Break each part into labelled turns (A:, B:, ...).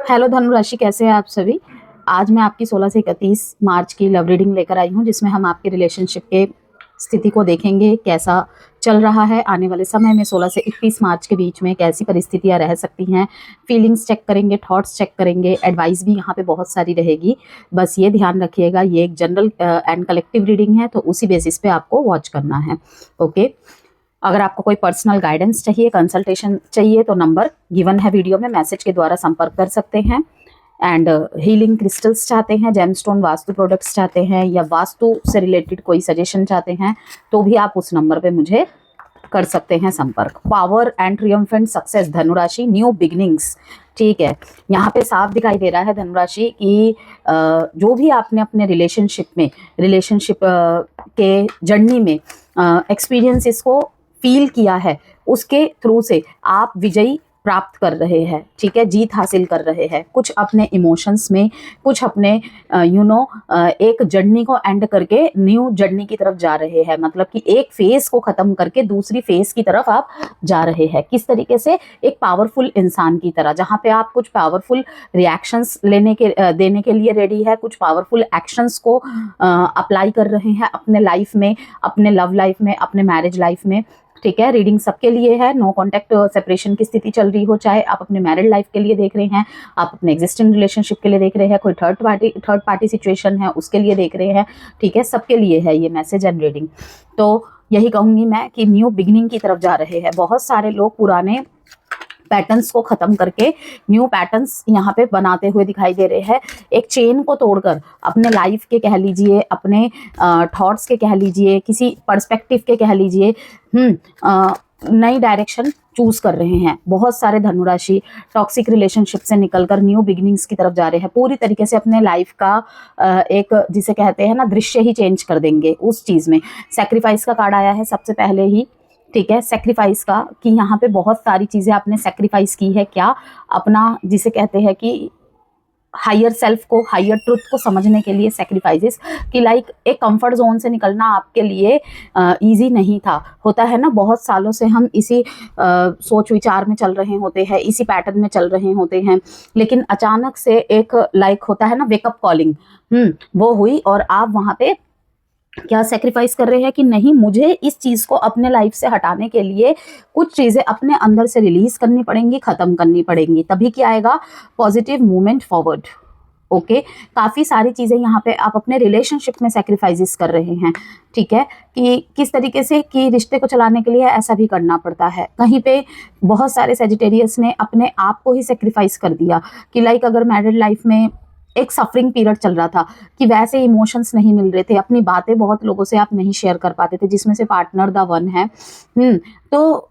A: Hello धनु राशि, कैसे हैं आप सभी। आज मैं आपकी 16 से 31 मार्च की लव रीडिंग लेकर आई हूं, जिसमें हम आपके रिलेशनशिप के स्थिति को देखेंगे, कैसा चल रहा है आने वाले समय में। 16 से 31 मार्च के बीच में कैसी परिस्थितियां रह सकती हैं, फीलिंग्स चेक करेंगे, थॉट्स चेक करेंगे, एडवाइस भी यहाँ पे बहुत सारी रहेगी। बस ये ध्यान रखिएगा, ये एक जनरल एंड कलेक्टिव रीडिंग है, तो उसी बेसिस पे आपको वॉच करना है। ओके, अगर आपको कोई पर्सनल गाइडेंस चाहिए, कंसल्टेशन चाहिए, तो नंबर गिवन है वीडियो में, मैसेज के द्वारा संपर्क कर सकते हैं। एंड हीलिंग क्रिस्टल्स चाहते हैं, जेमस्टोन वास्तु प्रोडक्ट्स चाहते हैं, या वास्तु से रिलेटेड कोई सजेशन चाहते हैं, तो भी आप उस नंबर पे मुझे कर सकते हैं संपर्क। पावर एंड ट्रियम्फेंट सक्सेस धनुराशि, न्यू बिगिनिंग्स। ठीक है, यहाँ पे साफ दिखाई दे रहा है धनुराशि कि जो भी आपने अपने रिलेशनशिप के जर्नी में एक्सपीरियंस इसको फील किया है, उसके थ्रू से आप विजयी प्राप्त कर रहे हैं। ठीक है, जीत हासिल कर रहे हैं, कुछ अपने इमोशंस में, कुछ अपने एक जर्नी को एंड करके न्यू जर्नी की तरफ जा रहे हैं। मतलब कि एक फेज को खत्म करके दूसरी फेज की तरफ आप जा रहे हैं। किस तरीके से? एक पावरफुल इंसान की तरह, जहाँ पे आप कुछ पावरफुल रिएक्शंस देने के लिए रेडी है, कुछ पावरफुल एक्शंस को अप्लाई कर रहे हैं अपने लाइफ में, अपने लव लाइफ में, अपने मैरिज लाइफ में। ठीक है, रीडिंग सबके लिए है। नो कॉन्टैक्ट सेपरेशन की स्थिति चल रही हो, चाहे आप अपने मैरिड लाइफ के लिए देख रहे हैं, आप अपने एग्जिस्टिंग रिलेशनशिप के लिए देख रहे हैं, कोई थर्ड पार्टी सिचुएशन है उसके लिए देख रहे हैं। ठीक है, सबके लिए है ये मैसेज एंड रीडिंग। तो यही कहूंगी मैं कि न्यू बिगिनिंग की तरफ जा रहे हैं। बहुत सारे लोग पुराने पैटर्न्स को खत्म करके न्यू पैटर्न्स यहाँ पे बनाते हुए दिखाई दे रहे हैं। एक चेन को तोड़कर अपने लाइफ के कह लीजिए, अपने थॉट्स के कह लीजिए, किसी पर्सपेक्टिव के कह लीजिए, नई डायरेक्शन चूज कर रहे हैं। बहुत सारे धनुराशि टॉक्सिक रिलेशनशिप से निकलकर न्यू बिगिनिंग्स की तरफ जा रहे हैं। पूरी तरीके से अपने लाइफ का एक जिसे कहते हैं ना, दृश्य ही चेंज कर देंगे उस चीज में। सैक्रिफाइस का कार्ड आया है सबसे पहले ही। ठीक है, सेक्रीफाइस का, कि यहाँ पे बहुत सारी चीजें आपने सेक्रीफाइस की है। क्या? अपना जिसे कहते हैं कि हायर सेल्फ को, हायर ट्रुथ को समझने के लिए सेक्रीफाइसेस कि लाइक एक कंफर्ट जोन से निकलना आपके लिए इजी नहीं था। होता है ना, बहुत सालों से हम इसी सोच विचार में चल रहे होते हैं, इसी पैटर्न में चल रहे होते हैं, लेकिन अचानक से एक लाइक होता है ना, वेकअप कॉलिंग, वो हुई और आप वहाँ पे क्या सेक्रीफाइस कर रहे हैं कि नहीं, मुझे इस चीज को अपने लाइफ से हटाने के लिए कुछ चीजें अपने अंदर से रिलीज करनी पड़ेंगी, खत्म करनी पड़ेंगी, तभी क्या आएगा पॉजिटिव मूवमेंट फॉरवर्ड। ओके, काफी सारी चीजें यहाँ पे आप अपने रिलेशनशिप में सेक्रीफाइसेस कर रहे हैं। ठीक है, कि किस तरीके से कि रिश्ते को चलाने के लिए ऐसा भी करना पड़ता है। कहीं पे बहुत सारे सेजिटेरियस ने अपने आप को ही सेक्रीफाइस कर दिया कि लाइक अगर मैरिड लाइफ में एक सफरिंग पीरियड चल रहा था कि वैसे इमोशंस नहीं मिल रहे थे, अपनी बातें बहुत लोगों से आप नहीं शेयर कर पाते थे, जिसमें से पार्टनर द वन है। तो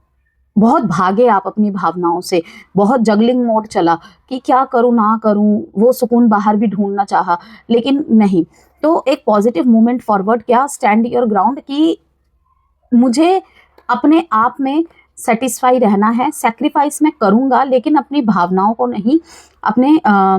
A: बहुत भागे आप अपनी भावनाओं से, बहुत जगलिंग मोड चला कि क्या करूं ना करूं, वो सुकून बाहर भी ढूंढना चाहा लेकिन नहीं। तो एक पॉजिटिव मूवमेंट फॉरवर्ड, क्या स्टैंड योर ग्राउंड, कि मुझे अपने आप में सेटिस्फाई रहना है। सेक्रीफाइस मैं करूंगा लेकिन अपनी भावनाओं को नहीं, अपने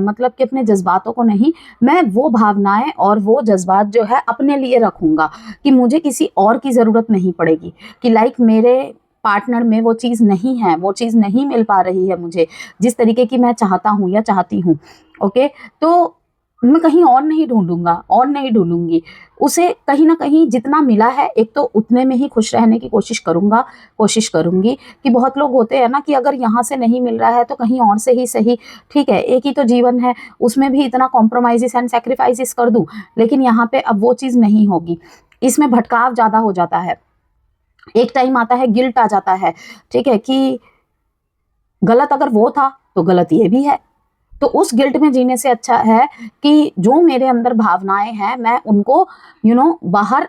A: मतलब कि अपने जज्बातों को नहीं। मैं वो भावनाएं और वो जज्बात जो है अपने लिए रखूंगा, कि मुझे किसी और की ज़रूरत नहीं पड़ेगी, कि लाइक मेरे पार्टनर में वो चीज़ नहीं है, वो चीज़ नहीं मिल पा रही है मुझे जिस तरीके की मैं चाहता हूँ या चाहती हूँ। ओके, तो मैं कहीं और नहीं ढूंढूंगा और नहीं ढूंढूंगी उसे। कहीं ना कहीं जितना मिला है, एक तो उतने में ही खुश रहने की कोशिश करूंगी। कि बहुत लोग होते हैं ना कि अगर यहाँ से नहीं मिल रहा है तो कहीं और से ही सही। ठीक है, एक ही तो जीवन है, उसमें भी इतना कॉम्प्रोमाइजेस एंड सेक्रीफाइसेस कर दूं, लेकिन यहाँ पे अब वो चीज़ नहीं होगी। इसमें भटकाव ज़्यादा हो जाता है। एक टाइम आता है गिल्ट आ जाता है। ठीक है, कि गलत अगर वो था तो गलत ये भी है। तो उस गिल्ट में जीने से अच्छा है कि जो मेरे अंदर भावनाएं हैं मैं उनको बाहर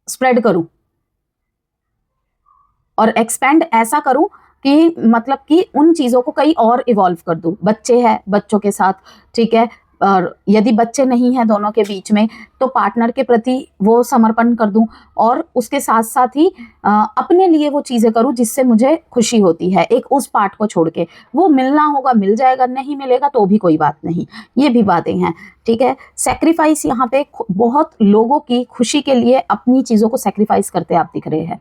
A: स्प्रेड करूं और एक्सपेंड ऐसा करूं कि मतलब कि उन चीज़ों को कहीं और इवॉल्व कर दूं। बच्चे हैं, बच्चों के साथ, ठीक है, और यदि बच्चे नहीं हैं दोनों के बीच में, तो पार्टनर के प्रति वो समर्पण कर दूं और उसके साथ साथ ही अपने लिए वो चीज़ें करूं जिससे मुझे खुशी होती है। एक उस पार्ट को छोड़ के, वो मिलना होगा मिल जाएगा, नहीं मिलेगा तो भी कोई बात नहीं, ये भी बातें हैं। ठीक है, सेक्रीफाइस यहाँ पे बहुत लोगों की खुशी के लिए अपनी चीज़ों को सेक्रीफाइस करते आप दिख रहे हैं।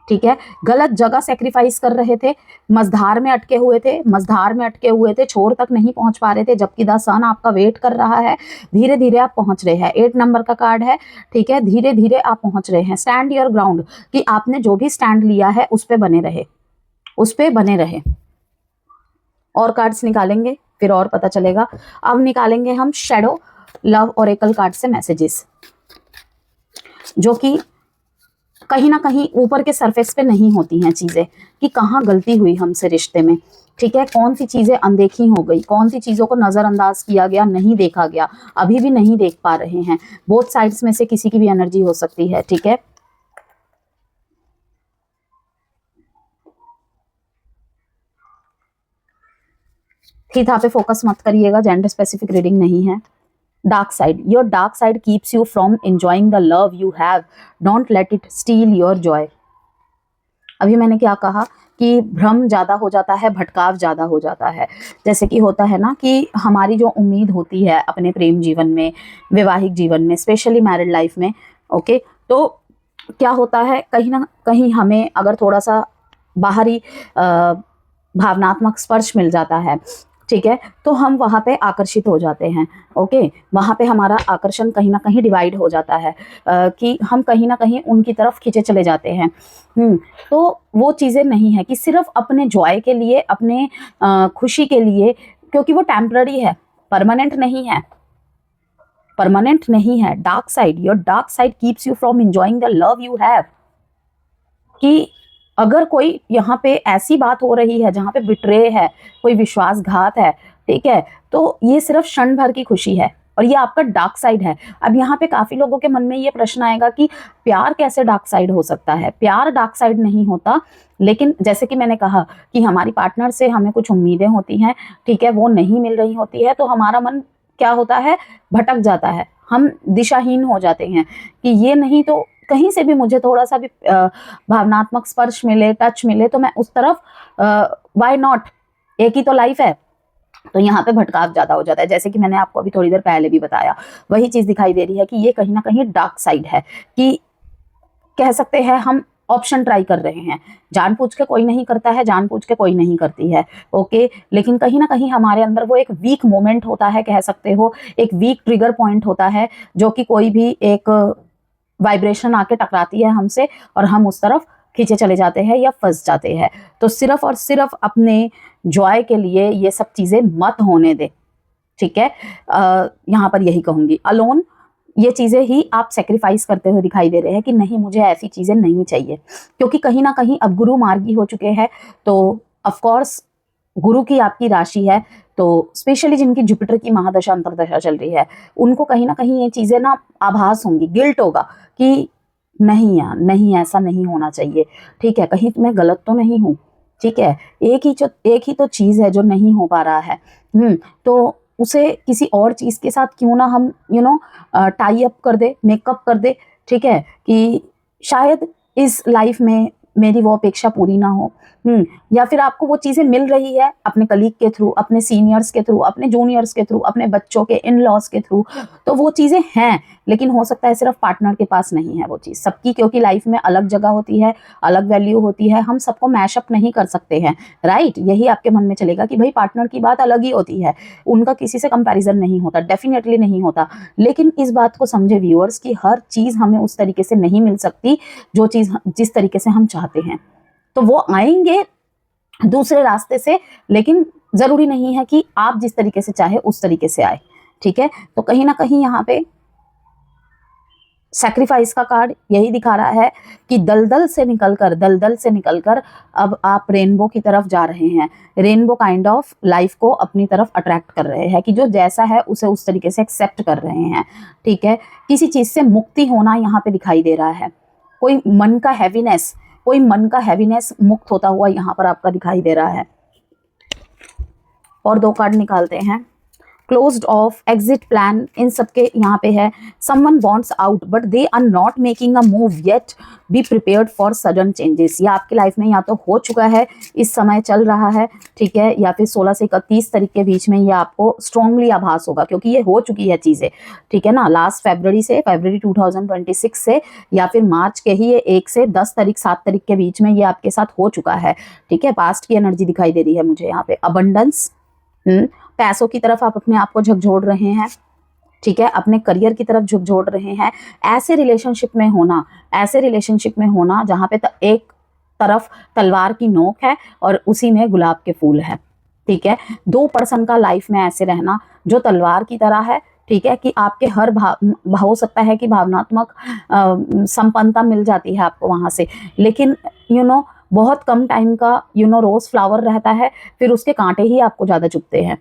A: ठीक है, गलत जगह सेक्रीफाइस कर रहे थे, मझधार में अटके हुए थे, छोर तक नहीं पहुंच पा रहे थे, जबकि द सन आपका वेट कर रहा है। धीरे धीरे आप पहुंच रहे हैं, 8 नंबर का कार्ड है, ठीक है, धीरे धीरे आप पहुंच रहे हैं। स्टैंड योर ग्राउंड, कि आपने जो भी स्टैंड लिया है उस पे बने रहे। और कार्ड्स निकालेंगे फिर और पता चलेगा। अब निकालेंगे हम शैडो लव ओरेकल कार्ड से मैसेजेस, जो कि कहीं ना कहीं ऊपर के सरफेस पे नहीं होती हैं चीजें, कि कहाँ गलती हुई हमसे रिश्ते में, ठीक है, कौन सी चीजें अनदेखी हो गई, कौन सी चीजों को नजरअंदाज किया गया, नहीं देखा गया, अभी भी नहीं देख पा रहे हैं। बोथ साइड्स में से किसी की भी एनर्जी हो सकती है, ठीक है। थीथा पे फोकस मत करिएगा, जेंडर स्पेसिफिक रीडिंग नहीं है। Dark side, your dark side keeps you from enjoying the love you have, don't let it still your Joy. अभी मैंने क्या कहा कि भ्रम ज्यादा हो जाता है, भटकाव ज्यादा हो जाता है। जैसे कि होता है ना कि हमारी जो उम्मीद होती है अपने प्रेम जीवन में, वैवाहिक जीवन में, स्पेशली मैरिड लाइफ में, ओके, तो क्या होता है, कहीं ना कहीं हमें अगर थोड़ा सा बाहरी भावनात्मक स्पर्श मिल जाता है, ठीक है, तो हम वहाँ पे आकर्षित हो जाते हैं। ओके, वहाँ पे हमारा आकर्षण कहीं ना कहीं डिवाइड हो जाता है, कि हम कहीं ना कहीं उनकी तरफ खींचे चले जाते हैं। तो वो चीज़ें नहीं है कि सिर्फ अपने जॉय के लिए, अपने खुशी के लिए, क्योंकि वो टेम्पररी है, परमानेंट नहीं है। Dark side, your dark side keeps you from enjoying the love you have, कि अगर कोई यहाँ पे ऐसी बात हो रही है जहाँ पे बिट्रे है, कोई विश्वासघात है, ठीक है, तो ये सिर्फ क्षण भर की खुशी है और ये आपका डार्क साइड है। अब यहाँ पे काफी लोगों के मन में ये प्रश्न आएगा कि प्यार कैसे डार्क साइड हो सकता है? प्यार डार्क साइड नहीं होता, लेकिन जैसे कि मैंने कहा कि हमारी पार्टनर से हमें कुछ उम्मीदें होती हैं, ठीक है, वो नहीं मिल रही होती है, तो हमारा मन क्या होता है, भटक जाता है, हम दिशाहीन हो जाते हैं कि ये नहीं तो कहीं से भी मुझे थोड़ा सा भी भावनात्मक स्पर्श मिले, टच मिले, तो मैं उस तरफ, व्हाई नॉट, एक ही तो लाइफ है। तो यहाँ पे भटकाव ज्यादा हो जाता है। जैसे कि मैंने आपको अभी थोड़ी देर पहले भी बताया, वही चीज दिखाई दे रही है कि ये कहीं ना कहीं डार्क साइड है, कि कह सकते हैं हम ऑप्शन ट्राई कर रहे हैं, जानबूझ के कोई नहीं करता है, जानबूझ के कोई नहीं करती है, ओके, लेकिन कहीं ना कहीं हमारे अंदर वो एक वीक मोमेंट होता है, कह सकते हो एक वीक ट्रिगर पॉइंट होता है, जो कि कोई भी एक वाइब्रेशन आके टकराती है हमसे और हम उस तरफ खींचे चले जाते हैं या फंस जाते हैं। तो सिर्फ और सिर्फ अपने जॉय के लिए ये सब चीजें मत होने दे, ठीक है। यहाँ पर यही कहूंगी, अलोन ये चीजें ही आप सेक्रीफाइस करते हुए दिखाई दे रहे हैं कि नहीं, मुझे ऐसी चीजें नहीं चाहिए, क्योंकि कहीं ना कहीं अब गुरु मार्गी हो चुके हैं, तो ऑफकोर्स गुरु की आपकी राशि है, तो स्पेशली जिनकी जुपिटर की महादशा अंतरदशा चल रही है, उनको कहीं ना कहीं ये चीजें ना आभास होंगी, गिल्ट होगा कि नहीं यार, नहीं, ऐसा नहीं होना चाहिए, ठीक है, कहीं मैं गलत तो नहीं हूँ, ठीक है, एक ही तो चीज है जो नहीं हो पा रहा है, तो उसे किसी और चीज के साथ क्यों ना हम टाई अप कर दे, मेकअप कर दे, ठीक है, कि शायद इस लाइफ में मेरी वो अपेक्षा पूरी ना हो, या फिर आपको वो चीजें मिल रही है अपने कलीग के थ्रू, अपने सीनियर्स के थ्रू, अपने जूनियर्स के थ्रू, अपने बच्चों के इन लॉज के थ्रू, तो वो चीजें हैं, लेकिन हो सकता है सिर्फ पार्टनर के पास नहीं है वो चीज। सबकी क्योंकि लाइफ में अलग जगह होती है, अलग वैल्यू होती है, हम सबको मैशअप नहीं कर सकते हैं, राइट। यही आपके मन में चलेगा कि भाई पार्टनर की बात अलग ही होती है, उनका किसी से कंपैरिजन नहीं होता, डेफिनेटली नहीं होता, लेकिन इस बात को समझे व्यूअर्स की हर चीज हमें उस तरीके से नहीं मिल सकती जो चीज जिस तरीके से हम चाहते हैं, तो वो आएंगे दूसरे रास्ते से, लेकिन जरूरी नहीं है कि आप जिस तरीके से चाहे उस तरीके से आए, ठीक है। तो कहीं ना कहीं यहाँ पे सैक्रिफाइस का कार्ड यही दिखा रहा है कि दलदल से निकलकर अब आप रेनबो की तरफ जा रहे हैं, रेनबो काइंड ऑफ लाइफ को अपनी तरफ अट्रैक्ट कर रहे हैं, कि जो जैसा है उसे उस तरीके से एक्सेप्ट कर रहे हैं, ठीक है। किसी चीज से मुक्ति होना यहाँ पे दिखाई दे रहा है, कोई मन का हैवीनेस मुक्त होता हुआ यहाँ पर आपका दिखाई दे रहा है। और 2 कार्ड निकालते हैं, क्लोज्ड ऑफ, एग्जिट प्लान, इन सब के यहाँ पे है। Someone wants out but they are not making a move yet, be prepared for sudden changes. या आपकी लाइफ में या तो हो चुका है, इस समय चल रहा है, ठीक है, या फिर 16 से 31 तारीख के बीच में ये आपको स्ट्रांगली आभास होगा, क्योंकि ये हो चुकी है चीज़ें, ठीक है ना। लास्ट फरवरी से, फरवरी 2026 से, या फिर मार्च के ही ये 1 से 10 तारीख 7 तारीख के बीच में ये आपके साथ हो चुका है, ठीक है। पास्ट की एनर्जी दिखाई दे रही है मुझे यहाँ पे। अबंडेंस, पैसों की तरफ आप अपने आप को झकझोर रहे हैं, ठीक है, अपने करियर की तरफ झकझोर रहे हैं। ऐसे रिलेशनशिप में होना, ऐसे रिलेशनशिप में होना जहाँ पे एक तरफ तलवार की नोक है और उसी में गुलाब के फूल है, ठीक है। 2 पर्सन का लाइफ में ऐसे रहना जो तलवार की तरह है, ठीक है, कि आपके हर हो सकता है कि भावनात्मक संपन्नता मिल जाती है आपको वहाँ से, लेकिन बहुत कम टाइम का रोज फ्लावर रहता है, फिर उसके कांटे ही आपको ज़्यादा चुभते हैं।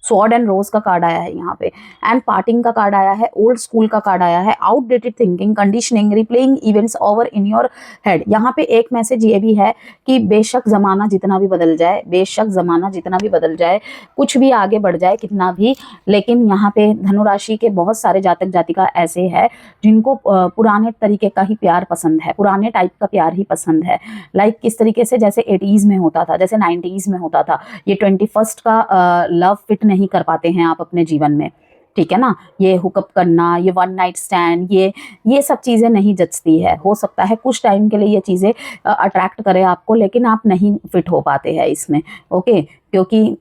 A: स्वॉर्ड एंड रोज का कार्ड आया है यहाँ पे, एंड पार्टिंग का कार्ड आया है, ओल्ड स्कूल का कार्ड आया है, outdated thinking, conditioning, replaying events over in your head. यहाँ पे एक मैसेज ये भी है कि बेशक ज़माना जितना भी बदल जाए, बेशक ज़माना जितना भी बदल जाए, कुछ भी आगे बढ़ जाए कितना भी, लेकिन यहाँ पे धनु राशि के बहुत सारे जातक जातिका ऐसे हैं जिनको पुराने तरीके का ही प्यार पसंद है, पुराने टाइप का प्यार ही पसंद है। लाइक किस तरीके से, जैसे 80s में होता था, जैसे 90s में होता था। ये 21st का लव फिट नहीं कर पाते हैं आप अपने जीवन में, ठीक है ना। ये हुकअप करना, ये वन नाइट स्टैंड, ये सब चीज़ें नहीं जचती है। हो सकता है कुछ टाइम के लिए ये चीज़ें अट्रैक्ट करे आपको, लेकिन आप नहीं फिट हो पाते हैं इसमें, ओके। क्योंकि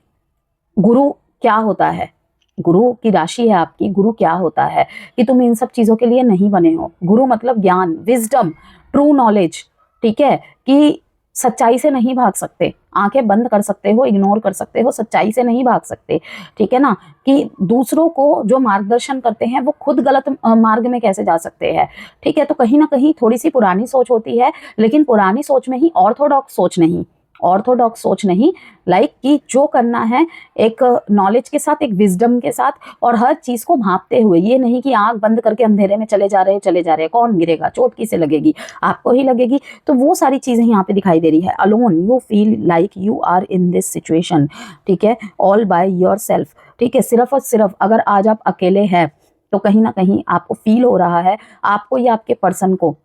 A: गुरु क्या होता है, गुरु की राशि है आपकी, गुरु क्या होता है कि तुम इन सब चीज़ों के लिए नहीं बने हो। गुरु मतलब ज्ञान, विजडम, ट्रू नॉलेज, ठीक है, कि सच्चाई से नहीं भाग सकते, आंखें बंद कर सकते हो, इग्नोर कर सकते हो, सच्चाई से नहीं भाग सकते, ठीक है ना। कि दूसरों को जो मार्गदर्शन करते हैं वो खुद गलत मार्ग में कैसे जा सकते हैं, ठीक है। तो कहीं ना कहीं थोड़ी सी पुरानी सोच होती है, लेकिन पुरानी सोच में ही ऑर्थोडॉक्स सोच नहीं, ऑर्थोडॉक्स सोच नहीं, लाइक कि जो करना है एक नॉलेज के साथ, एक विजडम के साथ, और हर चीज़ को भांपते हुए। ये नहीं कि आंख बंद करके अंधेरे में चले जा रहे हैं, कौन गिरेगा, चोट किसे लगेगी, आपको ही लगेगी। तो वो सारी चीज़ें यहाँ पे दिखाई दे रही है। Alone, you feel like you are in this situation, ठीक है, ऑल बाय योर सेल्फ, ठीक है। सिर्फ और सिर्फ अगर आज आप अकेले हैं तो कहीं ना कहीं आपको फील हो रहा है, आपको या आपके पर्सन को,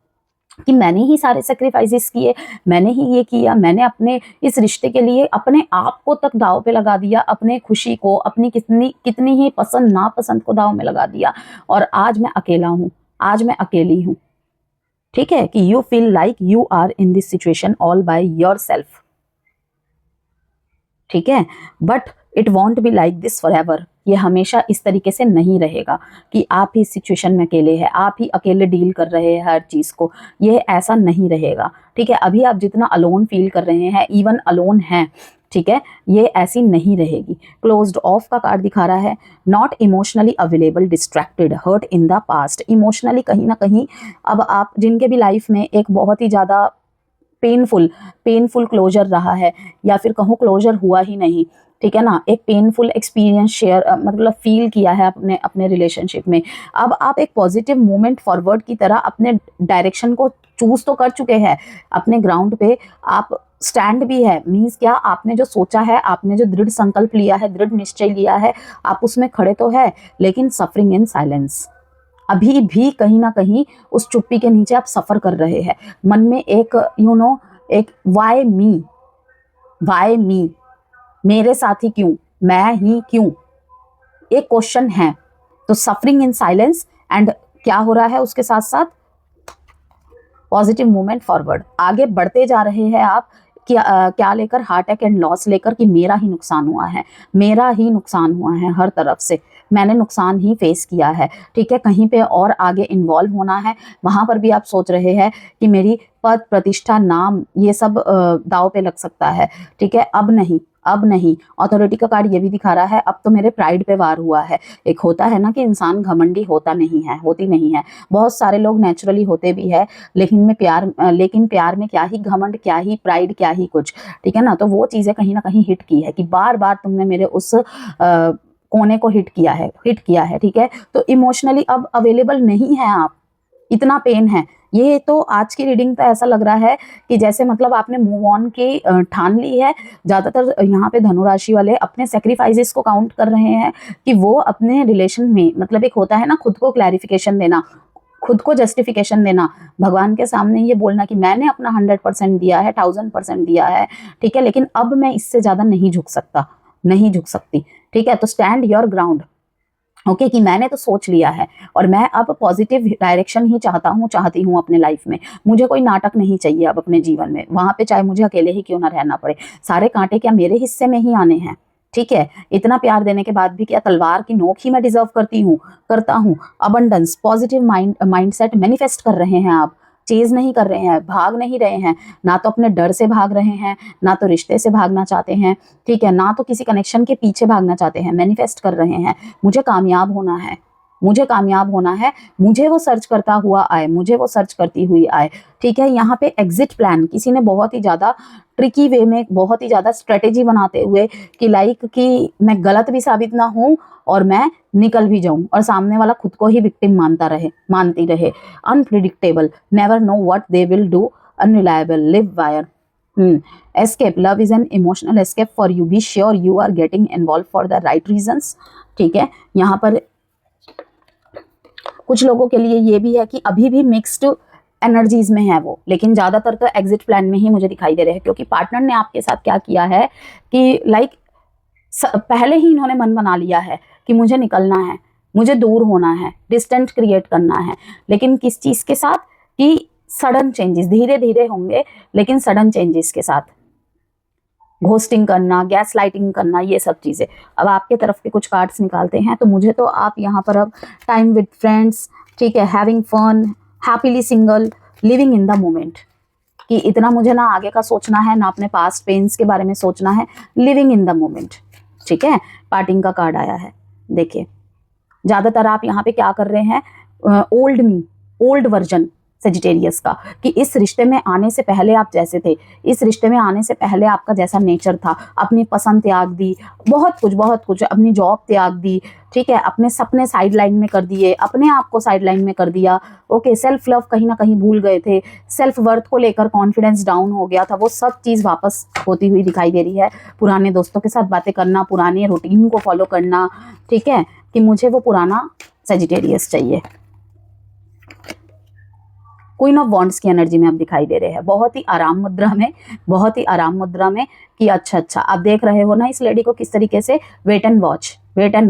A: कि मैंने ही सारे सेक्रीफाइसेस किए, मैंने ही ये किया, मैंने अपने इस रिश्ते के लिए अपने आप को तक दाव पे लगा दिया, अपने खुशी को, अपनी कितनी ही पसंद नापसंद को दाव में लगा दिया, और आज मैं अकेला हूँ, आज मैं अकेली हूँ, ठीक है। कि you feel like you are in this situation all by yourself, ठीक है। But it won't be like this forever. ये हमेशा इस तरीके से नहीं रहेगा कि आप ही सिचुएशन में अकेले हैं, आप ही अकेले डील कर रहे हैं हर चीज़ को, ये ऐसा नहीं रहेगा, ठीक है। अभी आप जितना अलोन फील कर रहे हैं, इवन अलोन हैं, ठीक है, ये ऐसी नहीं रहेगी। क्लोज्ड ऑफ का कार्ड दिखा रहा है, not emotionally available, distracted, hurt in the past. Emotionally कहीं ना कहीं अब आप जिनके भी लाइफ में एक बहुत ही ज़्यादा पेनफुल क्लोजर रहा है, या फिर कहूँ क्लोजर हुआ ही नहीं, ठीक है ना, एक पेनफुल एक्सपीरियंस शेयर मतलब फील किया है अपने रिलेशनशिप में। अब आप एक पॉजिटिव मूवमेंट फॉरवर्ड की तरह अपने डायरेक्शन को चूज तो कर चुके हैं, अपने ग्राउंड पे आप स्टैंड भी है। मीन्स क्या, आपने जो सोचा है, आपने जो दृढ़ संकल्प लिया है, दृढ़ निश्चय लिया है, आप उसमें खड़े तो है, लेकिन सफरिंग इन साइलेंस। अभी भी कहीं ना कहीं उस चुप्पी के नीचे आप सफर कर रहे हैं। मन में एक एक वाई मी, मेरे साथ ही क्यों, मैं ही क्यों, एक क्वेश्चन है। तो सफरिंग इन साइलेंस, एंड क्या हो रहा है उसके साथ साथ पॉजिटिव मूवमेंट फॉरवर्ड, आगे बढ़ते जा रहे हैं आप। क्या लेकर, हार्ट अटैक एंड लॉस लेकर, कि मेरा ही नुकसान हुआ है, मेरा ही नुकसान हुआ है, हर तरफ से मैंने नुकसान ही फेस किया है, ठीक है। कहीं पे और आगे इन्वॉल्व होना है, वहाँ पर भी आप सोच रहे हैं कि मेरी पद, प्रतिष्ठा, नाम, ये सब दाव पे लग सकता है, ठीक है। अब नहीं। अथॉरिटी का कार्ड ये भी दिखा रहा है, अब तो मेरे प्राइड पे वार हुआ है। एक होता है ना कि इंसान घमंडी होती नहीं है। बहुत सारे लोग नेचुरली होते भी है, लेकिन प्यार में क्या ही घमंड, क्या ही प्राइड, क्या ही कुछ, ठीक है ना। तो वो चीज़ें कहीं ना कहीं हिट की है कि बार बार तुमने मेरे उस कोने को हिट किया है, ठीक है। तो इमोशनली अब अवेलेबल नहीं है आप, इतना पेन है, ये तो आज की रीडिंग तो ऐसा लग रहा है कि जैसे मतलब आपने मूव ऑन की ठान ली है। ज़्यादातर यहाँ पे धनुराशि वाले अपने सेक्रीफाइसेस को काउंट कर रहे हैं कि वो अपने रिलेशन में, मतलब एक होता है ना खुद को क्लैरिफिकेशन देना, खुद को जस्टिफिकेशन देना, भगवान के सामने ये बोलना कि मैंने अपना 100% दिया है, 1000% दिया है, ठीक है, लेकिन अब मैं इससे ज़्यादा नहीं झुक सकता, नहीं झुक सकती, ठीक है। तो स्टैंड योर ग्राउंड, ओके, कि मैंने तो सोच लिया है और मैं अब पॉजिटिव डायरेक्शन ही चाहती हूँ अपने लाइफ में। मुझे कोई नाटक नहीं चाहिए अब अपने जीवन में, वहां पे चाहे मुझे अकेले ही क्यों ना रहना पड़े। सारे कांटे क्या मेरे हिस्से में ही आने हैं, ठीक है। इतना प्यार देने के बाद भी क्या तलवार की नोक ही मैं डिजर्व करता हूँ। अबंडेंस, पॉजिटिव माइंडसेट मैनिफेस्ट कर रहे हैं आप, चेज नहीं कर रहे हैं, भाग नहीं रहे हैं, ना तो अपने डर से भाग रहे हैं, ना तो रिश्ते से भागना चाहते हैं, ठीक है, ना तो किसी कनेक्शन के पीछे भागना चाहते हैं, मैनिफेस्ट कर रहे हैं मुझे कामयाब होना है, मुझे कामयाब होना है, मुझे वो सर्च करता हुआ आए, मुझे वो सर्च करती हुई आए, ठीक है। यहाँ पे एग्जिट प्लान किसी ने बहुत ही ज़्यादा ट्रिकी वे में, बहुत ही ज़्यादा स्ट्रेटेजी बनाते हुए कि लाइक कि मैं गलत भी साबित ना हूँ और मैं निकल भी जाऊं और सामने वाला खुद को ही विक्टिम मानती रहे। Unpredictable, never know what they will do, unreliable, live wire, escape, love is an emotional escape for you, be sure you are getting involve for the right reasons, ठीक है। यहाँ पर कुछ लोगों के लिए ये भी है कि अभी भी मिक्स्ड एनर्जीज में है वो, लेकिन ज्यादातर तो एग्जिट प्लान में ही मुझे दिखाई दे रहे हैं, क्योंकि पार्टनर ने आपके साथ क्या किया है कि लाइक पहले ही इन्होंने मन बना लिया है कि मुझे निकलना है, मुझे दूर होना है, डिस्टेंट क्रिएट करना है, लेकिन किस चीज के साथ कि सडन चेंजेस, धीरे धीरे होंगे लेकिन सडन चेंजेस के साथ, घोस्टिंग करना, गैस लाइटिंग करना, ये सब चीज़ें। अब आपके तरफ के कुछ कार्ड्स निकालते हैं, तो मुझे तो आप यहाँ पर अब टाइम विद फ्रेंड्स, ठीक है, having fun, happily single, living in the moment, कि इतना मुझे ना आगे का सोचना है ना अपने पास्ट पेन्स के बारे में सोचना है, लिविंग इन द मोमेंट, ठीक है। पार्टिंग का कार्ड आया है, देखिए ज़्यादातर आप यहाँ पे क्या कर रहे हैं, ओल्ड वर्जन सेजिटेरियस का, कि इस रिश्ते में आने से पहले आप जैसे थे, इस रिश्ते में आने से पहले आपका जैसा नेचर था, अपनी पसंद त्याग दी, बहुत कुछ, अपनी जॉब त्याग दी, ठीक है, अपने सपने साइड लाइन में कर दिए, अपने आप को साइड लाइन में कर दिया, ओके, सेल्फ लव कहीं ना कहीं भूल गए थे, सेल्फ वर्थ को लेकर कॉन्फिडेंस डाउन हो गया था, वो सब चीज़ वापस होती हुई दिखाई दे रही है। पुराने दोस्तों के साथ बातें करना, पुराने रूटीन को फॉलो करना, ठीक है, कि मुझे वो पुराना सेजिटेरियस चाहिए। क्वीन ऑफ वॉन्ड्स की एनर्जी में आप दिखाई दे रहे हैं, बहुत ही आराम मुद्रा में, बहुत ही आराम मुद्रा में, कि अच्छा आप देख रहे हो ना इस लेडी को किस तरीके से, वेट एंड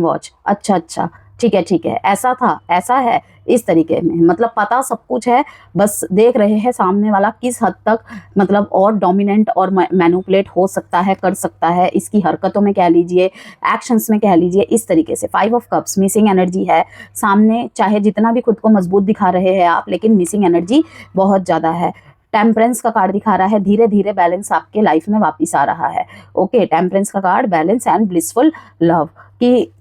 A: वॉच, अच्छा ठीक है, ऐसा था, ऐसा है, इस तरीके में, मतलब पता सब कुछ है, बस देख रहे हैं सामने वाला किस हद तक मतलब और डोमिनेंट और मैनिपुलेट हो सकता है, कर सकता है, इसकी हरकतों में कह लीजिए, एक्शंस में कह लीजिए, इस तरीके से। 5 ऑफ कप्स, मिसिंग एनर्जी है सामने, चाहे जितना भी खुद को मजबूत दिखा रहे हैं आप, लेकिन मिसिंग एनर्जी बहुत ज़्यादा है। टेम्परेंस का कार्ड दिखा रहा है, धीरे धीरे बैलेंस आपके लाइफ में वापस आ रहा है, ओके। टेम्परेंस का card, balance and blissful love, की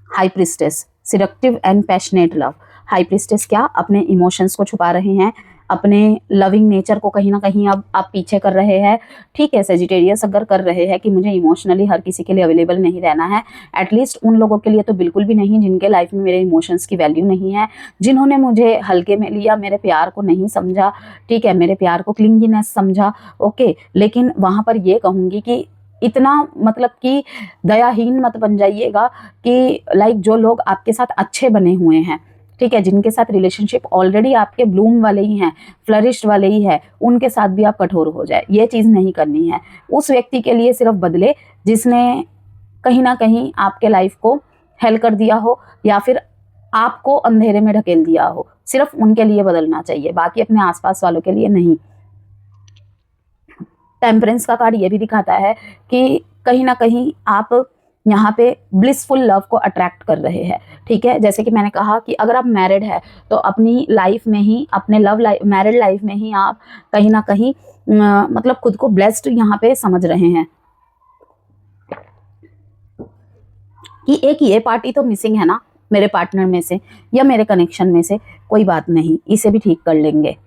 A: high priestess, seductive and passionate love. High priestess क्या, अपने इमोशंस को छुपा रहे हैं, अपने लविंग नेचर को कहीं ना कहीं अब आप पीछे कर रहे हैं, ठीक है। सेजिटेरियस अगर कर रहे हैं कि मुझे इमोशनली हर किसी के लिए अवेलेबल नहीं रहना है, एटलीस्ट उन लोगों के लिए तो बिल्कुल भी नहीं जिनके लाइफ में मेरे इमोशंस की वैल्यू नहीं है, जिन्होंने मुझे हल्के में लिया, मेरे प्यार को नहीं समझा, ठीक है, मेरे प्यार को क्लिंगीनेस समझा, ओके। लेकिन वहाँ पर ये कहूँगी कि इतना मतलब कि दयाहीन मत बन जाइएगा कि लाइक जो लोग आपके साथ अच्छे बने हुए हैं, ठीक है, जिनके साथ रिलेशनशिप ऑलरेडी आपके ब्लूम वाले ही हैं, फ्लरिश्ड वाले ही है, उनके साथ भी आप कठोर हो जाए, ये चीज़ नहीं करनी है। उस व्यक्ति के लिए सिर्फ बदले जिसने कहीं ना कहीं आपके लाइफ को हेल कर दिया हो या फिर आपको अंधेरे में ढकेल दिया हो, सिर्फ उनके लिए बदलना चाहिए, बाकी अपने आसपास वालों के लिए नहीं। टेम्परेंस का कार्ड ये भी दिखाता है कि कहीं ना कहीं आप यहाँ पे ब्लिसफुल लव को अट्रैक्ट कर रहे हैं, ठीक है। जैसे कि मैंने कहा कि अगर आप मैरिड है तो अपनी लाइफ में ही, अपने मैरिड लाइफ में ही आप कहीं ना कहीं मतलब खुद को ब्लेस्ड यहाँ पे समझ रहे हैं कि एक ये पार्टी तो मिसिंग है ना मेरे पार्टनर में से या मेरे कनेक्शन में से, कोई बात नहीं, इसे भी ठीक कर लेंगे,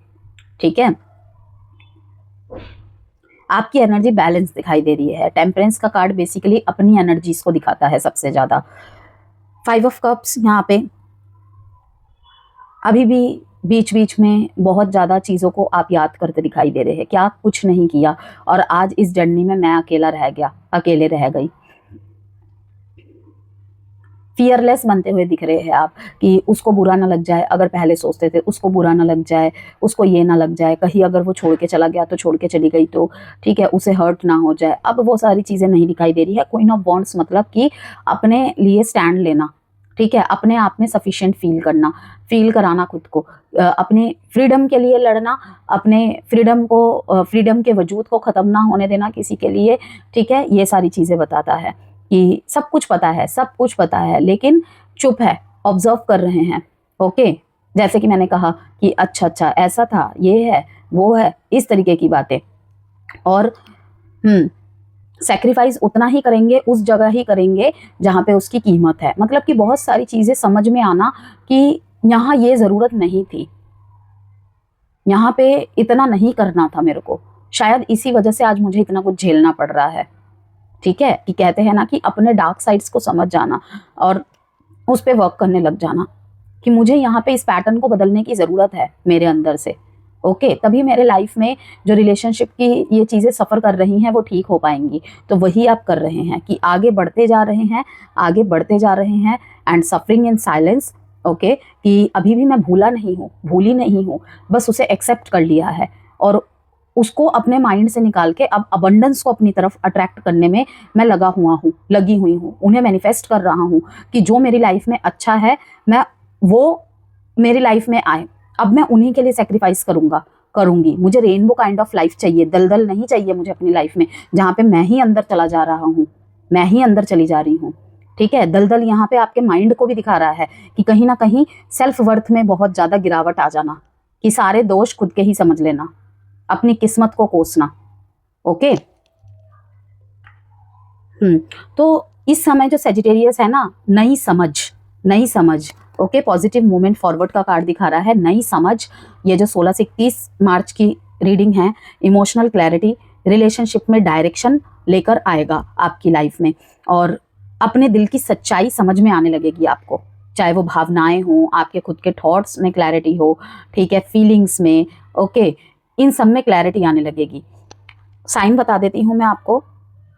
A: ठीक है। आपकी एनर्जी बैलेंस दिखाई दे रही है। टेम्परेंस का कार्ड बेसिकली अपनी एनर्जीज को दिखाता है सबसे ज्यादा। 5 ऑफ कप्स यहाँ पे अभी भी बीच बीच में बहुत ज़्यादा चीज़ों को आप याद करते दिखाई दे रहे हैं, क्या कुछ नहीं किया और आज इस जर्नी में मैं अकेला रह गया, अकेले रह गई। फियरलेस बनते हुए दिख रहे हैं आप कि उसको बुरा ना लग जाए, अगर पहले सोचते थे उसको बुरा ना लग जाए, उसको ये ना लग जाए, कहीं अगर वो छोड़ के चला गया तो छोड़ के चली गई तो ठीक है, उसे हर्ट ना हो जाए। अब वो सारी चीज़ें नहीं दिखाई दे रही है। क्वीन ऑफ वॉन्ड्स मतलब कि अपने लिए स्टैंड लेना, ठीक है, अपने आप में सफिशिएंट फील करना, फील कराना खुद को, अपने फ्रीडम के लिए लड़ना, अपने फ्रीडम को, फ्रीडम के वजूद को ख़त्म ना होने देना किसी के लिए, ठीक है, ये सारी चीज़ें बताता है कि सब कुछ पता है, सब कुछ पता है, लेकिन चुप है, ऑब्जर्व कर रहे हैं। ओके, जैसे कि मैंने कहा कि अच्छा अच्छा ऐसा था, ये है, वो है, इस तरीके की बातें। और सेक्रीफाइस उतना ही करेंगे, उस जगह ही करेंगे जहाँ पे उसकी कीमत है। मतलब कि बहुत सारी चीज़ें समझ में आना कि यहाँ ये ज़रूरत नहीं थी, यहाँ पे इतना नहीं करना था मेरे को, शायद इसी वजह से आज मुझे इतना कुछ झेलना पड़ रहा है। ठीक है, कि कहते हैं ना कि अपने डार्क साइड्स को समझ जाना और उस पर वर्क करने लग जाना कि मुझे यहाँ पे इस पैटर्न को बदलने की ज़रूरत है मेरे अंदर से। ओके, तभी मेरे लाइफ में जो रिलेशनशिप की ये चीज़ें सफ़र कर रही हैं वो ठीक हो पाएंगी। तो वही आप कर रहे हैं कि आगे बढ़ते जा रहे हैं, आगे बढ़ते जा रहे हैं and suffering in silence. Okay, कि अभी भी मैं भूला नहीं हूँ, भूली नहीं हूँ, बस उसे एक्सेप्ट कर लिया है और उसको अपने माइंड से निकाल के अब अबंडेंस को अपनी तरफ अट्रैक्ट करने में मैं लगी हुई हूँ, उन्हें मैनिफेस्ट कर रहा हूँ कि जो मेरी लाइफ में अच्छा है मैं वो मेरी लाइफ में आए। अब मैं उन्हीं के लिए सेक्रीफाइस करूंगी। मुझे रेनबो काइंड ऑफ लाइफ चाहिए, दलदल नहीं चाहिए मुझे अपनी लाइफ में जहाँ पे मैं ही अंदर चला जा रहा हूँ, मैं ही अंदर चली जा रही हूँ। ठीक है, दलदल यहाँ पे आपके माइंड को भी दिखा रहा है कि कहीं ना कहीं सेल्फ वर्थ में बहुत ज़्यादा गिरावट आ जाना, कि सारे दोष खुद के ही समझ लेना, अपनी किस्मत को कोसना। ओके, तो इस समय जो सेजिटेरियस है ना, नई समझ। ओके, पॉजिटिव मूवमेंट फॉरवर्ड का कार्ड दिखा रहा है, नई समझ। ये जो 16 से 31 मार्च की रीडिंग है, इमोशनल क्लैरिटी, रिलेशनशिप में डायरेक्शन लेकर आएगा आपकी लाइफ में और अपने दिल की सच्चाई समझ में आने लगेगी आपको, चाहे वो भावनाएं हो, आपके खुद के थॉट्स में क्लैरिटी हो, ठीक है, फीलिंग्स में। ओके, इन सब में क्लैरिटी आने लगेगी। साइन बता देती हूँ मैं आपको,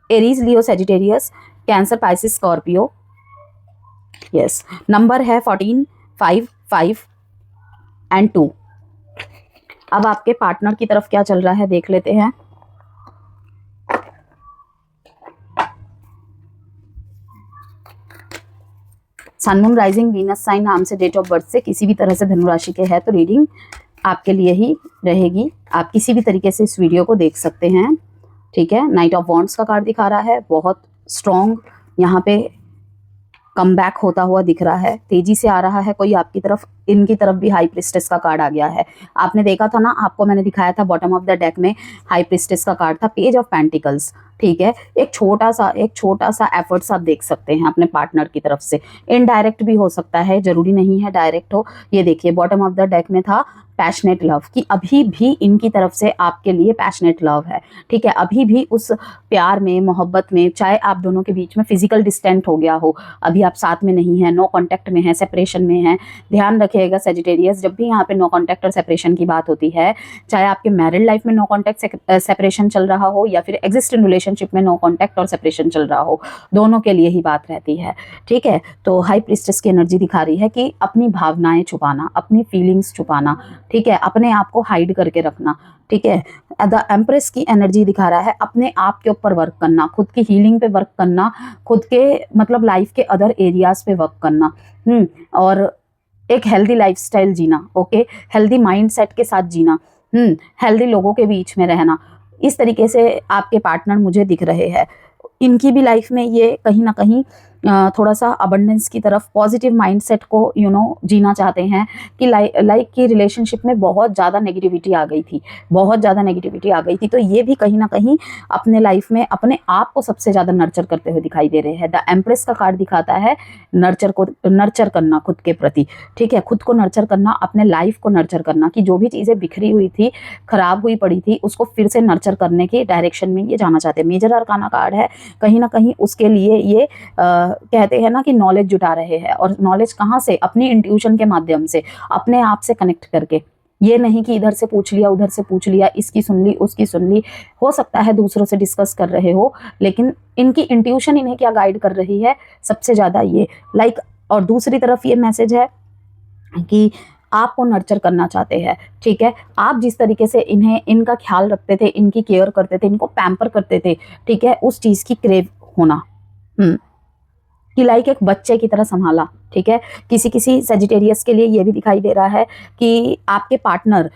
A: Aries, Leo, Sagittarius, Cancer, Pisces, Scorpio. Yes, number है 14, 5, 5 एंड 2। अब आपके पार्टनर की तरफ क्या चल रहा है देख लेते हैं। सन, मून, राइजिंग, वीनस साइन नाम से डेट ऑफ बर्थ से किसी भी तरह से धनु राशि के है तो रीडिंग आपके लिए ही रहेगी। आप किसी भी तरीके से इस वीडियो को देख सकते हैं। ठीक है, नाइट ऑफ वॉन्ड्स का कार्ड दिखा रहा है, बहुत स्ट्रॉन्ग यहाँ पे कम बैक होता हुआ दिख रहा है, तेजी से आ रहा है कोई आपकी तरफ। इनकी तरफ भी हाई प्रिस्टेस का कार्ड आ गया है। आपने देखा था ना, आपको मैंने दिखाया था बॉटम ऑफ द डेक में हाई प्रिस्टेस का कार्ड था, पेज ऑफ पेंटिकल्स। ठीक है, एक छोटा सा एफर्ट्स आप देख सकते हैं अपने पार्टनर की तरफ से, इनडायरेक्ट भी हो सकता है, जरूरी नहीं है डायरेक्ट हो। ये देखिए, बॉटम ऑफ द डेक में था पैशनेट लव, कि अभी भी इनकी तरफ से आपके लिए पैशनेट लव है। ठीक है, अभी भी उस प्यार में, मोहब्बत में, चाहे आप दोनों के बीच में फिजिकल डिस्टेंट हो गया हो, अभी आप साथ में नहीं है, नो कॉन्टैक्ट में है, सेपरेशन में है। ध्यान रखिएगा सेजिटेरियस, जब भी यहाँ पे नो कॉन्टैक्ट और सेपरेशन की बात होती है, चाहे आपके मैरिड लाइफ में नो कॉन्टैक्ट सेपरेशन चल रहा हो या फिर एग्जिस्टिंग रिलेशनशिप में नो कॉन्टैक्ट और सेपरेशन चल रहा हो, दोनों के लिए ही बात रहती है। ठीक है, तो हाई प्रिस्टेस की एनर्जी दिखा रही है कि अपनी भावनाएं छुपाना, अपनी फीलिंग्स छुपाना, ठीक है, अपने आप को हाइड करके रखना। ठीक है, द एम्प्रेस की एनर्जी दिखा रहा है अपने आप के ऊपर वर्क करना, खुद की हीलिंग पे वर्क करना, खुद के मतलब लाइफ के अदर एरियाज पे वर्क करना, और एक हेल्दी लाइफस्टाइल जीना। ओके, हेल्दी माइंडसेट के साथ जीना, हेल्दी लोगों के बीच में रहना। इस तरीके से आपके पार्टनर मुझे दिख रहे हैं। इनकी भी लाइफ में ये कहीं ना कहीं थोड़ा सा अबंडेंस की तरफ, पॉजिटिव माइंडसेट को जीना चाहते हैं कि लाइक की रिलेशनशिप में बहुत ज़्यादा नेगेटिविटी आ गई थी, बहुत ज़्यादा नेगेटिविटी आ गई थी। तो ये भी कहीं ना कहीं अपने लाइफ में अपने आप को सबसे ज़्यादा नर्चर करते हुए दिखाई दे रहे हैं। द एम्प्रेस का कार्ड दिखाता है नर्चर करना खुद के प्रति। ठीक है, खुद को नर्चर करना, अपने लाइफ को नर्चर करना, कि जो भी चीज़ें बिखरी हुई थी, खराब हुई पड़ी थी, उसको फिर से नर्चर करने की डायरेक्शन में ये जाना चाहते हैं। मेजर अरकाना कार्ड है, कहीं ना कहीं उसके लिए ये कहते हैं ना कि नॉलेज जुटा रहे हैं, और नॉलेज कहाँ से, अपनी इंट्यूशन के माध्यम से, अपने आप से कनेक्ट करके। ये नहीं कि इधर से पूछ लिया, उधर से पूछ लिया, इसकी सुन ली, उसकी सुन ली। हो सकता है दूसरों से डिस्कस कर रहे हो, लेकिन इनकी इंट्यूशन इन्हें क्या गाइड कर रही है सबसे ज़्यादा, ये लाइक। और दूसरी तरफ ये मैसेज है कि आपको नर्चर करना चाहते हैं, ठीक है। आप जिस तरीके से इनका ख्याल रखते थे, इनकी केयर करते थे, इनको पैम्पर करते थे, ठीक है, उस चीज़ की क्रेव होना, कि लाइक एक बच्चे की तरह संभाला, ठीक है। किसी सेजिटेरियस के लिए ये भी दिखाई दे रहा है कि आपके पार्टनर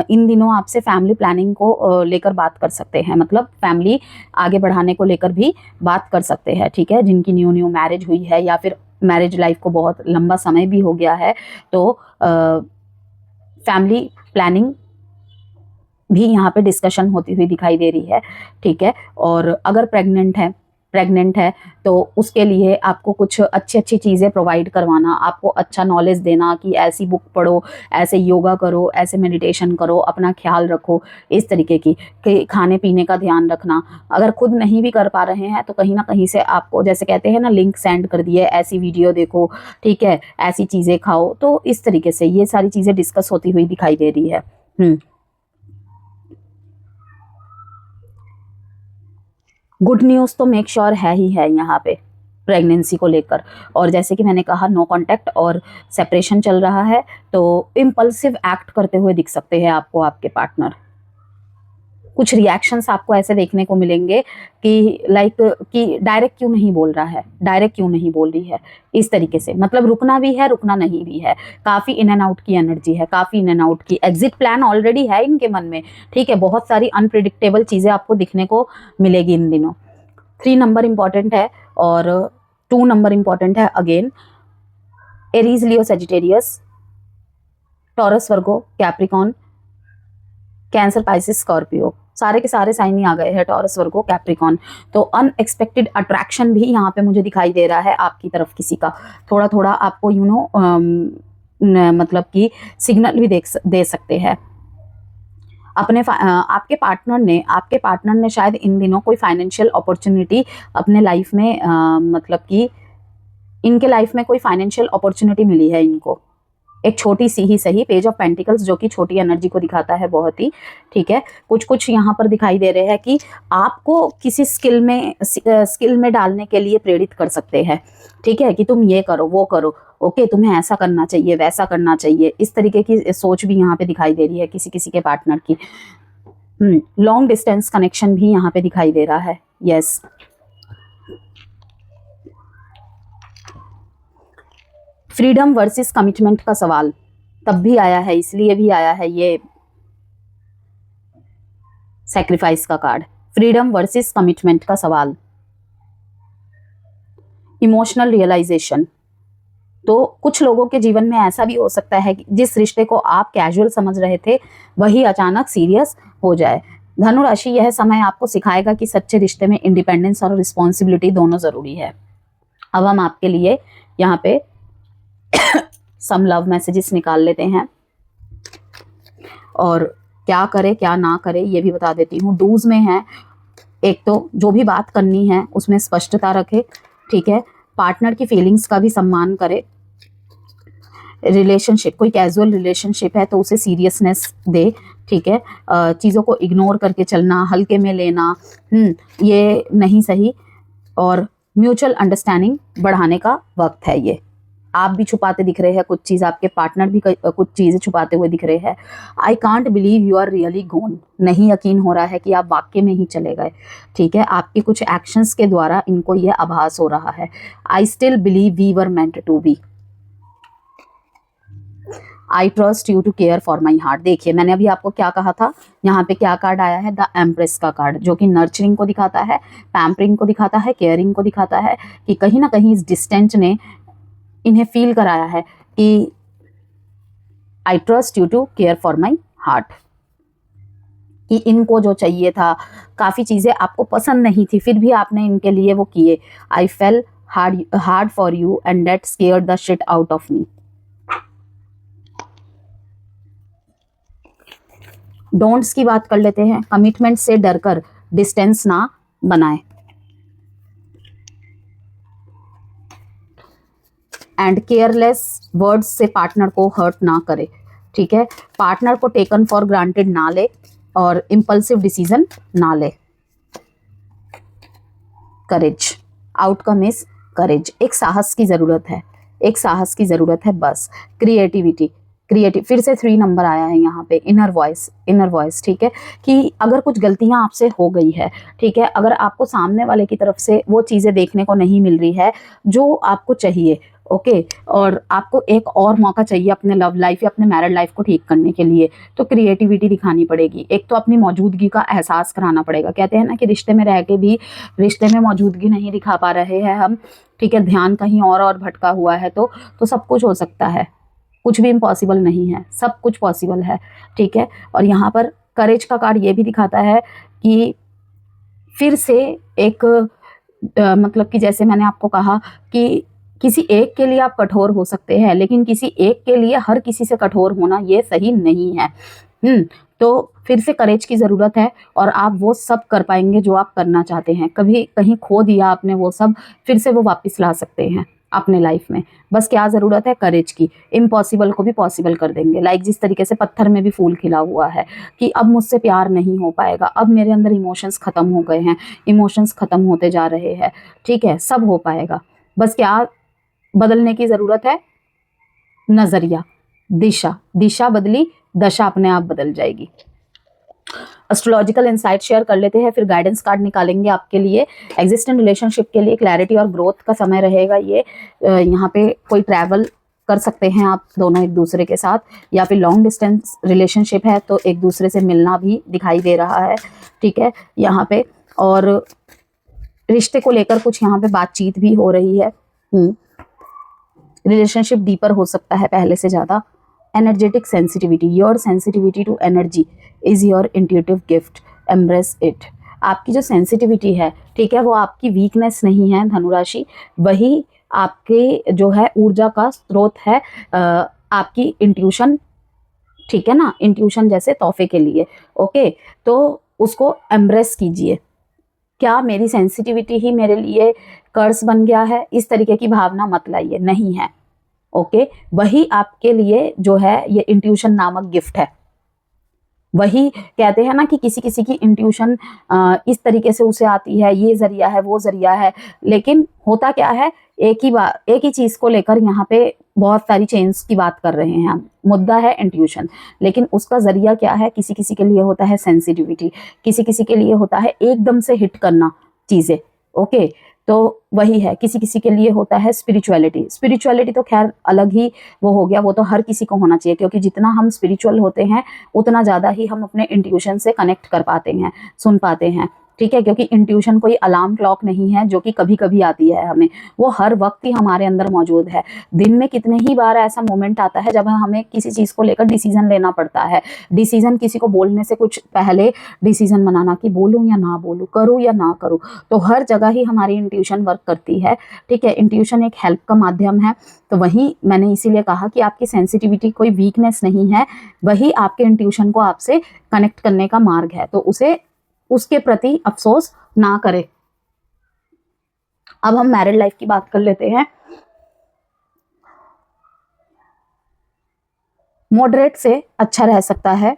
A: इन दिनों आपसे फैमिली प्लानिंग को लेकर बात कर सकते हैं, मतलब फैमिली आगे बढ़ाने को लेकर भी बात कर सकते हैं, ठीक है। जिनकी न्यू मैरिज हुई है या फिर मैरिज लाइफ को बहुत लंबा समय भी हो गया है, तो फैमिली प्लानिंग भी यहाँ पे डिस्कशन होती हुई दिखाई दे रही है, ठीक है। और अगर प्रेग्नेंट है तो उसके लिए आपको कुछ अच्छी चीज़ें प्रोवाइड करवाना, आपको अच्छा नॉलेज देना कि ऐसी बुक पढ़ो, ऐसे योगा करो, ऐसे मेडिटेशन करो, अपना ख्याल रखो, इस तरीके की कि खाने पीने का ध्यान रखना। अगर खुद नहीं भी कर पा रहे हैं तो कहीं ना कहीं से आपको, जैसे कहते हैं ना, लिंक सेंड कर दिए, ऐसी वीडियो देखो, ठीक है, ऐसी चीज़ें खाओ। तो इस तरीके से ये सारी चीज़ें डिस्कस होती हुई दिखाई दे रही है। गुड न्यूज़ तो मेक श्योर है ही है यहाँ पे प्रेगनेंसी को लेकर। और जैसे कि मैंने कहा, नो कांटेक्ट और सेपरेशन चल रहा है, तो इम्पल्सिव एक्ट करते हुए दिख सकते हैं आपको आपके पार्टनर। कुछ रिएक्शंस आपको ऐसे देखने को मिलेंगे कि लाइक कि डायरेक्ट क्यों नहीं बोल रहा है, डायरेक्ट क्यों नहीं बोल रही है, इस तरीके से, मतलब रुकना भी है, रुकना नहीं भी है। काफ़ी इन एंड आउट की एनर्जी है, काफ़ी इन एंड आउट की। एग्जिट प्लान ऑलरेडी है इनके मन में, ठीक है। बहुत सारी अनप्रिडिक्टेबल चीज़ें आपको दिखने को मिलेगी इन दिनों। 3 नंबर इंपॉर्टेंट है और 2 नंबर इंपॉर्टेंट है। Again, Aries, Leo, Sagittarius, taurus, वर्गो, कैप्रिकॉन, कैंसर, पाइसिस, स्कॉर्पियो, सारे के सारे साइन ही आ गए हैं, टॉरस, वर्गो, कैप्रिकॉन। तो अनएक्सपेक्टेड अट्रैक्शन भी यहाँ पे मुझे दिखाई दे रहा है आपकी तरफ किसी का। थोड़ा थोड़ा आपको मतलब कि सिग्नल भी दे सकते हैं। आपके पार्टनर ने शायद इन दिनों कोई फाइनेंशियल अपॉर्चुनिटी अपने लाइफ में, मतलब कि इनके लाइफ में कोई फाइनेंशियल अपॉर्चुनिटी मिली है इनको, एक छोटी सी ही सही। पेज ऑफ पेंटिकल्स जो कि छोटी एनर्जी को दिखाता है बहुत ही, ठीक है। कुछ यहाँ पर दिखाई दे रहे हैं कि आपको किसी स्किल में डालने के लिए प्रेरित कर सकते हैं, ठीक है, कि तुम ये करो, वो करो, ओके, तुम्हें ऐसा करना चाहिए, वैसा करना चाहिए, इस तरीके की सोच भी यहाँ पे दिखाई दे रही है किसी के पार्टनर की। लॉन्ग डिस्टेंस कनेक्शन भी यहाँ पे दिखाई दे रहा है, यस। फ्रीडम वर्सेस कमिटमेंट का सवाल तब भी आया है, इसलिए भी आया है ये सैक्रिफाइस का कार्ड। फ्रीडम वर्सेस कमिटमेंट का सवाल, इमोशनल रियलाइजेशन। तो कुछ लोगों के जीवन में ऐसा भी हो सकता है कि जिस रिश्ते को आप कैजुअल समझ रहे थे वही अचानक सीरियस हो जाए। धनु राशि, यह समय आपको सिखाएगा कि सच्चे रिश्ते में इंडिपेंडेंस और रिस्पॉन्सिबिलिटी दोनों जरूरी है। अब हम आपके लिए यहाँ पे सम लव मैसेजेस निकाल लेते हैं और क्या करे क्या ना करे ये भी बता देती हूँ। डूज में है, एक तो जो भी बात करनी है उसमें स्पष्टता रखे, ठीक है। पार्टनर की फीलिंग्स का भी सम्मान करे। रिलेशनशिप, कोई कैजुअल रिलेशनशिप है तो उसे सीरियसनेस दे, ठीक है। चीज़ों को इग्नोर करके चलना, हल्के में लेना, ये नहीं सही। और म्यूचुअल अंडरस्टैंडिंग बढ़ाने का वक्त है ये। आप भी छुपाते दिख रहे हैं कुछ चीज़, आपके पार्टनर भी कुछ चीज़ें छुपाते हुए दिख रहे हैं। I can't believe you are really gone, नहीं यकीन हो रहा है कि आप वाकई में ही चले गए, ठीक है। आपके कुछ एक्शंस के द्वारा इनको ये आभास हो रहा है। I still believe we were meant to be, I trust you to care for my heart. देखिए मैंने अभी आपको क्या कहा था, यहाँ पे क्या कार्ड आया है, द एम्प्रेस का कार्ड, जो कि नर्चरिंग को दिखाता है, पैम्परिंग को दिखाता है, केयरिंग को दिखाता है, कि कहीं ना कहीं इस डिस्टेंस ने इन्हें फील कराया है कि I trust you to care for my heart, कि इनको जो चाहिए था, काफ़ी चीज़ें आपको पसंद नहीं थी फिर भी आपने इनके लिए वो किए। I fell hard for you and that scared the shit out of me. Don'ts की बात कर लेते हैं। कमिटमेंट से डरकर डिस्टेंस ना बनाए। एंड केयरलेस वर्ड्स से पार्टनर को हर्ट ना करे, ठीक है। पार्टनर को टेकन फॉर ग्रांटेड ना ले और इम्पल्सिव डिसीजन ना ले। करेज, आउटकम इज करेज। एक साहस की ज़रूरत है, एक साहस की ज़रूरत है बस। क्रिएटिविटी, क्रिएटिव, फिर से 3 नंबर आया है यहाँ पे। इनर वॉइस, इनर वॉइस, ठीक है, कि अगर कुछ गलतियाँ आपसे हो गई है, ठीक है, अगर आपको सामने वाले की तरफ से वो चीज़ें देखने को नहीं मिल रही है जो आपको चाहिए, ओके, और आपको एक और मौका चाहिए अपने लव लाइफ या अपने मैरिड लाइफ को ठीक करने के लिए, तो क्रिएटिविटी दिखानी पड़ेगी। एक तो अपनी मौजूदगी का एहसास कराना पड़ेगा। कहते हैं ना कि रिश्ते में रह के भी रिश्ते में मौजूदगी नहीं दिखा पा रहे हैं हम, ठीक है, ध्यान कहीं और भटका हुआ है, तो सब कुछ हो सकता है, कुछ भी इम्पॉसिबल नहीं है, सब कुछ पॉसिबल है, ठीक है। और यहाँ पर करेज का कार्ड ये भी दिखाता है कि फिर से एक मतलब कि जैसे मैंने आपको कहा कि किसी एक के लिए आप कठोर हो सकते हैं, लेकिन किसी एक के लिए हर किसी से कठोर होना ये सही नहीं है। तो फिर से करेज की ज़रूरत है और आप वो सब कर पाएंगे जो आप करना चाहते हैं। कभी कहीं खो दिया आपने वो सब, फिर से वो वापस ला सकते हैं अपने लाइफ में। बस क्या ज़रूरत है? करेज की। इम्पॉसिबल को भी पॉसिबल कर देंगे। लाइक जिस तरीके से पत्थर में भी फूल खिला हुआ है कि अब मुझसे प्यार नहीं हो पाएगा, अब मेरे अंदर इमोशंस ख़त्म हो गए हैं, इमोशंस ख़त्म होते जा रहे हैं, ठीक है, सब हो पाएगा। बस क्या बदलने की ज़रूरत है? नज़रिया, दिशा। दिशा बदली, दशा अपने आप बदल जाएगी। एस्ट्रोलॉजिकल इंसाइट शेयर कर लेते हैं, फिर गाइडेंस कार्ड निकालेंगे आपके लिए। एग्जिस्टेंट रिलेशनशिप के लिए क्लैरिटी और ग्रोथ का समय रहेगा ये। यहाँ पे कोई ट्रैवल कर सकते हैं आप दोनों एक दूसरे के साथ, या फिर लॉन्ग डिस्टेंस रिलेशनशिप है तो एक दूसरे से मिलना भी दिखाई दे रहा है, ठीक है, यहाँ पे। और रिश्ते को लेकर कुछ यहाँ पे बातचीत भी हो रही है। रिलेशनशिप डीपर हो सकता है पहले से ज़्यादा। Energetic sensitivity, your sensitivity to energy is your intuitive gift, embrace it. आपकी जो सेंसिटिविटी है, ठीक है, वो आपकी वीकनेस नहीं है धनुराशि, वही आपके जो है ऊर्जा का स्रोत है, आपकी इंट्यूशन, ठीक है ना, इंट्यूशन जैसे तोहफे के लिए, ओके। तो उसको एम्ब्रेस कीजिए। क्या मेरी सेंसिटिविटी ही मेरे लिए कर्स बन गया है? इस तरीके की भावना मत लाइए, नहीं है, ओके। वही आपके लिए जो है ये इंट्यूशन नामक गिफ्ट है। वही कहते हैं ना कि किसी किसी की इंट्यूशन इस तरीके से उसे आती है, ये जरिया है, वो जरिया है, लेकिन होता क्या है, एक ही चीज को लेकर यहाँ पे बहुत सारी चेंज की बात कर रहे हैं हम। मुद्दा है इंट्यूशन, लेकिन उसका जरिया क्या है? किसी किसी के लिए होता है सेंसिटिविटी, किसी किसी के लिए होता है एकदम से हिट करना चीजें, ओके। तो वही है, किसी किसी के लिए होता है स्पिरिचुअलिटी। स्पिरिचुअलिटी तो खैर अलग ही वो हो गया, वो तो हर किसी को होना चाहिए, क्योंकि जितना हम स्पिरिचुअल होते हैं उतना ज़्यादा ही हम अपने इंट्यूशन से कनेक्ट कर पाते हैं, सुन पाते हैं, ठीक है। क्योंकि इंट्यूशन कोई अलार्म क्लॉक नहीं है जो कि कभी कभी आती है हमें, वो हर वक्त ही हमारे अंदर मौजूद है। दिन में कितने ही बार ऐसा मोमेंट आता है जब हमें किसी चीज़ को लेकर डिसीजन लेना पड़ता है। डिसीजन किसी को बोलने से कुछ पहले डिसीजन बनाना कि बोलूँ या ना बोलूँ, करूँ या ना करूँ, तो हर जगह ही हमारी इंट्यूशन वर्क करती है, ठीक है। इंट्यूशन एक हेल्प का माध्यम है। तो वही मैंने इसीलिए कहा कि आपकी सेंसिटिविटी कोई वीकनेस नहीं है, वही आपके इंट्यूशन को आपसे कनेक्ट करने का मार्ग है, तो उसे उसके प्रति अफसोस ना करें। अब हम मैरिड लाइफ की बात कर लेते हैं। मॉडरेट से अच्छा रह सकता है,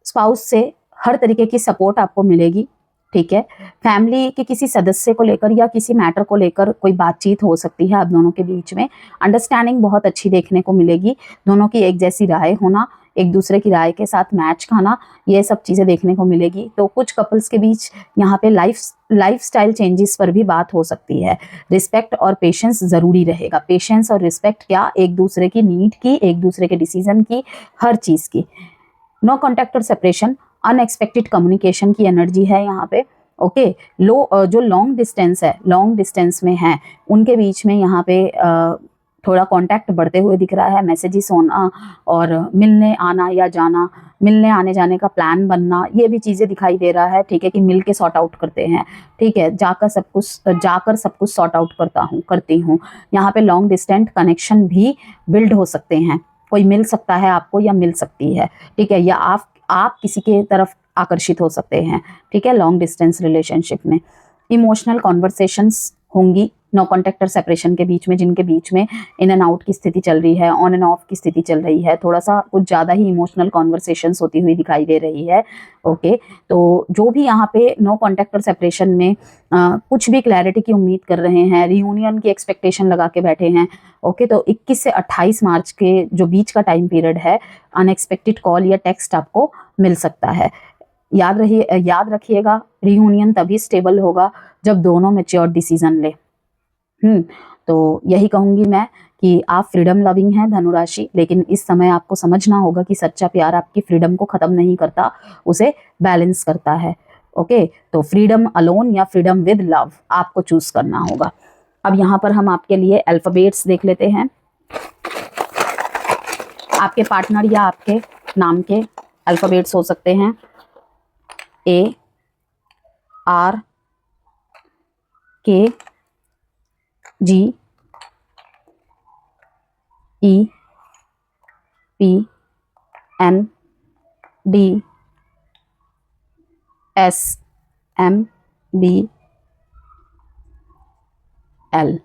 A: स्पाउस से हर तरीके की सपोर्ट आपको मिलेगी, ठीक है। फैमिली के किसी सदस्य को लेकर या किसी मैटर को लेकर कोई बातचीत हो सकती है आप दोनों के बीच में। अंडरस्टैंडिंग बहुत अच्छी देखने को मिलेगी, दोनों की एक जैसी राय होना, एक दूसरे की राय के साथ मैच खाना, ये सब चीज़ें देखने को मिलेगी। तो कुछ कपल्स के बीच यहाँ पे लाइफस्टाइल चेंजेस पर भी बात हो सकती है। रिस्पेक्ट और पेशेंस ज़रूरी रहेगा। पेशेंस और रिस्पेक्ट, क्या एक दूसरे की नीड की, एक दूसरे के डिसीजन की, हर चीज़ की। नो कॉन्टैक्ट और सेपरेशन, अनएक्सपेक्टेड कम्युनिकेशन की एनर्जी है यहाँ पे, ओके। जो लॉन्ग डिस्टेंस है, लॉन्ग डिस्टेंस में है, उनके बीच में यहाँ पे थोड़ा कांटेक्ट बढ़ते हुए दिख रहा है। मैसेजेस होना और मिलने आना या जाना, मिलने आने जाने का प्लान बनना, ये भी चीज़ें दिखाई दे रहा है, ठीक है, कि मिल के सॉर्ट आउट करते हैं, ठीक है, जाकर सब कुछ सॉर्ट आउट करती हूँ। यहाँ पे लॉन्ग डिस्टेंस कनेक्शन भी बिल्ड हो सकते हैं, कोई मिल सकता है आपको या मिल सकती है, ठीक है, या आप किसी के तरफ आकर्षित हो सकते हैं, ठीक है, लॉन्ग डिस्टेंस रिलेशनशिप में। इमोशनल कॉन्वर्सेशंस होंगी नो कॉन्टैक्टर सेपरेशन के बीच में, जिनके बीच में इन एंड आउट की स्थिति चल रही है, ऑन एंड ऑफ की स्थिति चल रही है, थोड़ा सा कुछ ज़्यादा ही इमोशनल कॉन्वर्सेशंस होती हुई दिखाई दे रही है। ओके, तो जो भी यहाँ पे नो कॉन्टैक्टर सेपरेशन में कुछ भी क्लैरिटी की उम्मीद कर रहे हैं, रियूनियन की एक्सपेक्टेशन लगा के बैठे हैं। ओके, तो 21 से 28 मार्च के जो बीच का टाइम पीरियड है, अनएक्सपेक्टेड कॉल या टेक्स्ट आपको मिल सकता है। याद रखिएगा, रियूनियन तभी स्टेबल होगा जब दोनों मैच्योर डिसीजन ले। तो यही कहूंगी मैं कि आप फ्रीडम लविंग हैं धनुराशि, लेकिन इस समय आपको समझना होगा कि सच्चा प्यार आपकी फ्रीडम को खत्म नहीं करता, उसे बैलेंस करता है। ओके, तो फ्रीडम अलोन या फ्रीडम विद लव आपको चूज करना होगा। अब यहाँ पर हम आपके लिए अल्फाबेट्स देख लेते हैं। आपके पार्टनर या आपके नाम के अल्फाबेट्स हो सकते हैं A, R, K, G, E, P, N, D, S, M, B, L।